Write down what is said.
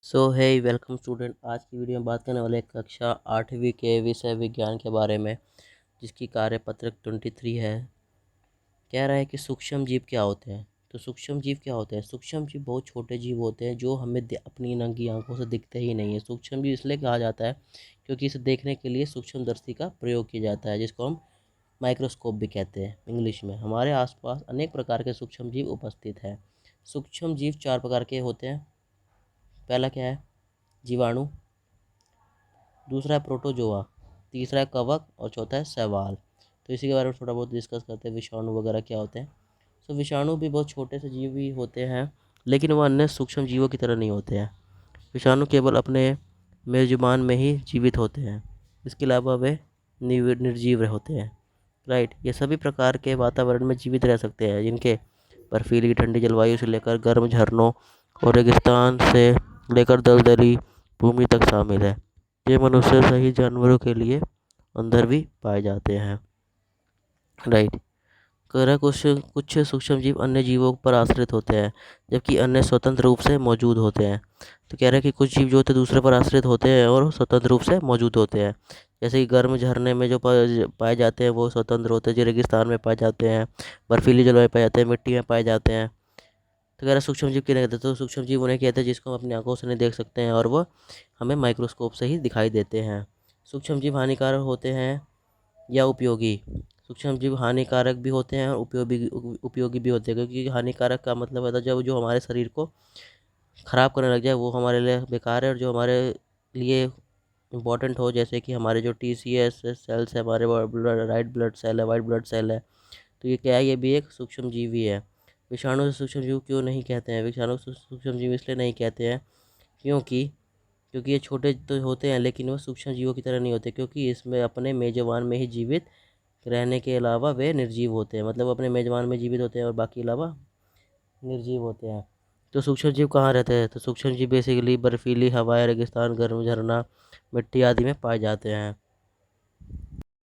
सो हे welcome student. आज की video में बात करने वाले हैं कक्षा 8वीं के विषय विज्ञान के बारे में, जिसकी कार्यपत्रक 23 है। कह रहा है कि सूक्ष्म जीव क्या होते हैं। तो सूक्ष्म जीव क्या होते हैं? सूक्ष्म जीव बहुत छोटे जीव होते हैं जो हमें अपनी नंगी आंखों से दिखते ही नहीं है। सूक्ष्म जीव इसलिए कहा जाता है क्योंकि इसे देखने के लिए सूक्ष्मदर्शी का प्रयोग किया जाता है, जिसको हम माइक्रोस्कोप भी कहते हैं इंग्लिश में। हमारे आसपास अनेक प्रकार के सूक्ष्म जीव उपस्थित हैं। सूक्ष्म जीव 4 प्रकार के होते हैं। पहला क्या है? जीवाणु। दूसरा है प्रोटोजोआ। तीसरा है कवक और चौथा है शैवाल। तो इसी के बारे में थोड़ा बहुत डिस्कस करते हैं। विषाणु वगैरह क्या होते हैं। तो विषाणु भी बहुत छोटे से जीव ही होते हैं, लेकिन वह अन्य सूक्ष्म जीवों की तरह नहीं होते हैं। विषाणु केवल अपने मेजबान में ही जीवित होते हैं। इसके अलावा वे निर्जीव होते हैं। राइट। ये सभी प्रकार के वातावरण में जीवित रह सकते हैं, जिनके बर्फीली ठंडी जलवायु से लेकर गर्म झरनों और रेगिस्तान से लेकर दलदली भूमि तक शामिल है। ये मनुष्य सही जानवरों के लिए अंदर भी पाए जाते हैं। राइट। कह रहा कुछ कुछ सूक्ष्म जीव अन्य जीवों पर आश्रित होते हैं, जबकि अन्य स्वतंत्र रूप से मौजूद होते हैं। तो कह रहा है कि कुछ जीव जो होते हैं दूसरे पर आश्रित होते हैं और स्वतंत्र रूप से मौजूद होते हैं। जैसे कि गर्म झरने में जो पाए जाते हैं वो स्वतंत्र होते हैं, जो रेगिस्तान में पाए जाते हैं, बर्फीली जलवायु में पाए जाते हैं, मिट्टी में पाए जाते हैं। तो कह रहा सूक्ष्म जीव किन्हें कहते हैं? तो सूक्ष्म जीव उन्हें कहते हैं जिसको हम अपनी आंखों से नहीं देख सकते हैं और वह हमें माइक्रोस्कोप से ही दिखाई देते हैं। सूक्ष्म जीव हानिकारक होते हैं या उपयोगी? सूक्ष्म जीव हानिकारक भी होते हैं और उपयोगी भी होते हैं। क्योंकि हानिकारक का मतलब होता है जब जो हमारे शरीर को ख़राब करने लग जाए वो हमारे लिए बेकार है, और जो हमारे लिए इम्पोर्टेंट हो, जैसे कि हमारे जो TCS सेल्स है, हमारे राइट ब्लड सेल है, वाइट ब्लड सेल है, तो ये क्या है? ये भी एक सूक्ष्म जीव ही है। विषाणु से सूक्ष्म जीव क्यों नहीं कहते हैं? विषाणु से सूक्ष्म जीव इसलिए नहीं कहते हैं क्योंकि क्योंकि ये छोटे तो होते हैं, लेकिन वो सूक्ष्म जीवों की तरह नहीं होते, क्योंकि इसमें अपने मेजबान में ही जीवित रहने के अलावा वे निर्जीव होते हैं। मतलब अपने मेजबान में जीवित होते हैं और बाकी अलावा निर्जीव होते हैं। तो सूक्ष्म जीव कहाँ रहते हैं? तो सूक्ष्म जीव बेसिकली बर्फीली हवाएं, रेगिस्तान, गर्म झरना, मिट्टी आदि में पाए जाते हैं।